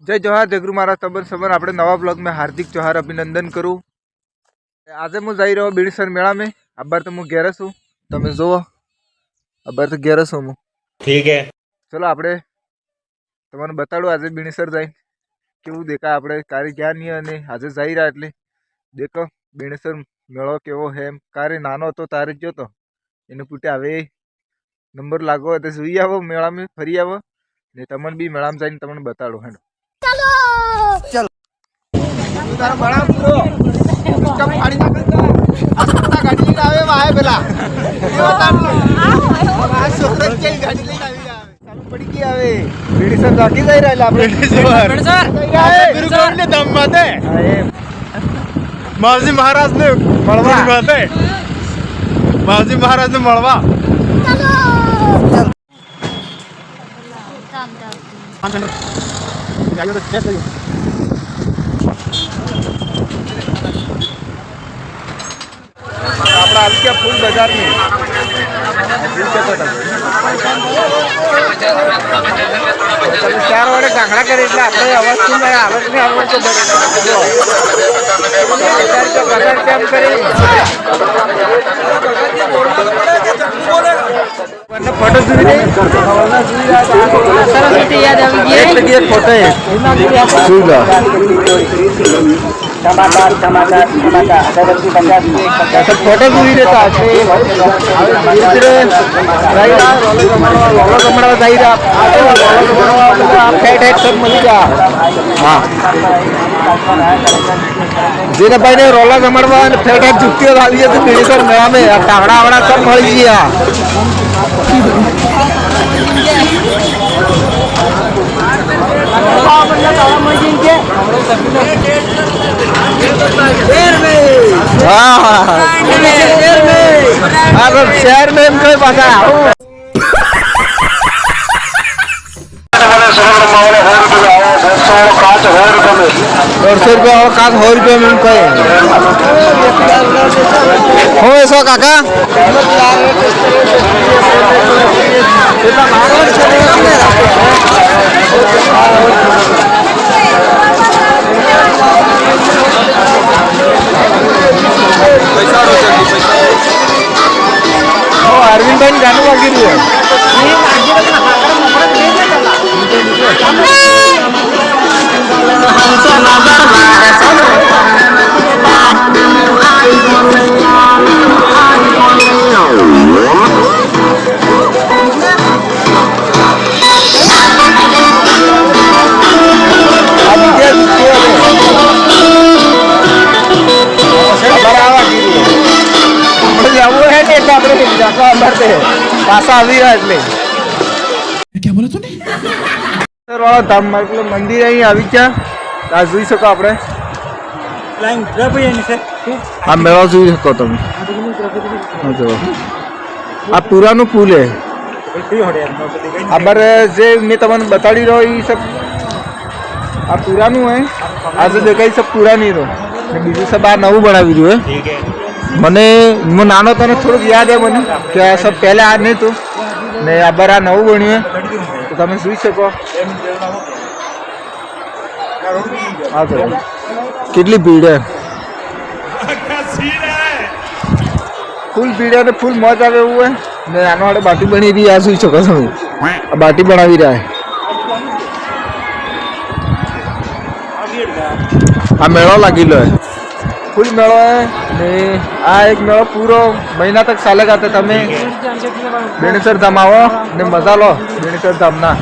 जय जोहार जगरू मारा तबर सबर अपने नवा ब्लॉग में हार्दिक जोहार अभिनंदन करूँ। आज मैं जाई रहो बीड़ीसर मेला में। अबार तो मैं घेरस हूँ, तमे जो अबार तो घेरस हूँ। ठीक है, चलो आपणे तमने बताड़ू आज बीड़ीसर जाई केवू देखा आपणे कार्य क्या नहीं अने आज जाई रहा एटले देखो बीड़ीसर मेळो केवो है। कार्य नानो तो तारे जो तो एने पूटे हवे नंबर लागो तो जोई आवो मेला में फरी आवो ने तमने बी मेला में जाईने तमने बताड़ो। हेडो चलो तारा बड़ा पूरो उसका फाड़ी ना करता गाड़ी लेके आवे वाहे बेला ये बता आ सोरत के गाड़ी लेके आवे चालू पड़ी की आवे बीड़ीसर जाकी जाई राहिला आपले बीड़ीसर ने दम बाते मावजी महाराज ने मळवा बाते मावजी महाराज ने मळवा चलो गाड़ी तो चेक करिए अपना आज क्या फूल बाजार में चार वाले कांगड़ा करे એટલે આપણે અવાજ સુન આવાજ ને આવાજ તો બગાડ કેમ કરે વરના ફોટો જોઈ રે સરસ્વતી યાદ આવી ગઈ એટલે કે ફોટો હે જોઈ લો टमाटर टमाटर टमाटर अगरबत्ती 50 ऐसा फोटो भी देता है रोलो कमड़ा जाइरा फेट है सब मिल जा हां जेने भाई ने रोला कमड़वा फेट है जुत्ती डाली है तो बीड़ीसर मेला में टावड़ा आवड़ा सब मिल गया शहर में कोई पता ₹150 और काज ₹100 में कहे हो ऐसा काका अरविंद भाई गाणं वागी पासा આવી રહ્યા એટલે क्या बोला तूने? સર વાળો ધામ એટલે મંદિર અહીં આવી ગયા આ જોઈ શકો આપણે ફ્લાઇંગ ટ્રક એની છે આ મેળો જોઈ શકો તમે હા જો આ પુરાનો પુલ હે અમારે જે મેં તમને બતાડી રહ્યો એ सब આ પુરાનું હે આજે દેખાય सब પુરાની રો ને બીજું सब આ નવું બનાવી રહ્યું હે ठीक है, મને હું નાનો તને થોડુંક યાદ હે મને કે આ सब પહેલા આ નહીં હતું ને આ બાર આ નવું બન્યું હે તો તમે જોઈ શકો હા તો કેટલી ભીડ હે ફૂલ ભીડ હે ને ફૂલ મોજ આવે એવું હે ને આનો વાળે બાટી બની રહી આ જોઈ શકો તમે આ બાટી બનાવી રહ્યા હે આ મેળો લાગેલો હે फुल मेड़ो है ने आ एक मेड़ो पूरो महीना तक चालेगा तो तमे बेणेसर धाम आओ ने मजा लो बेणेसर धाम ना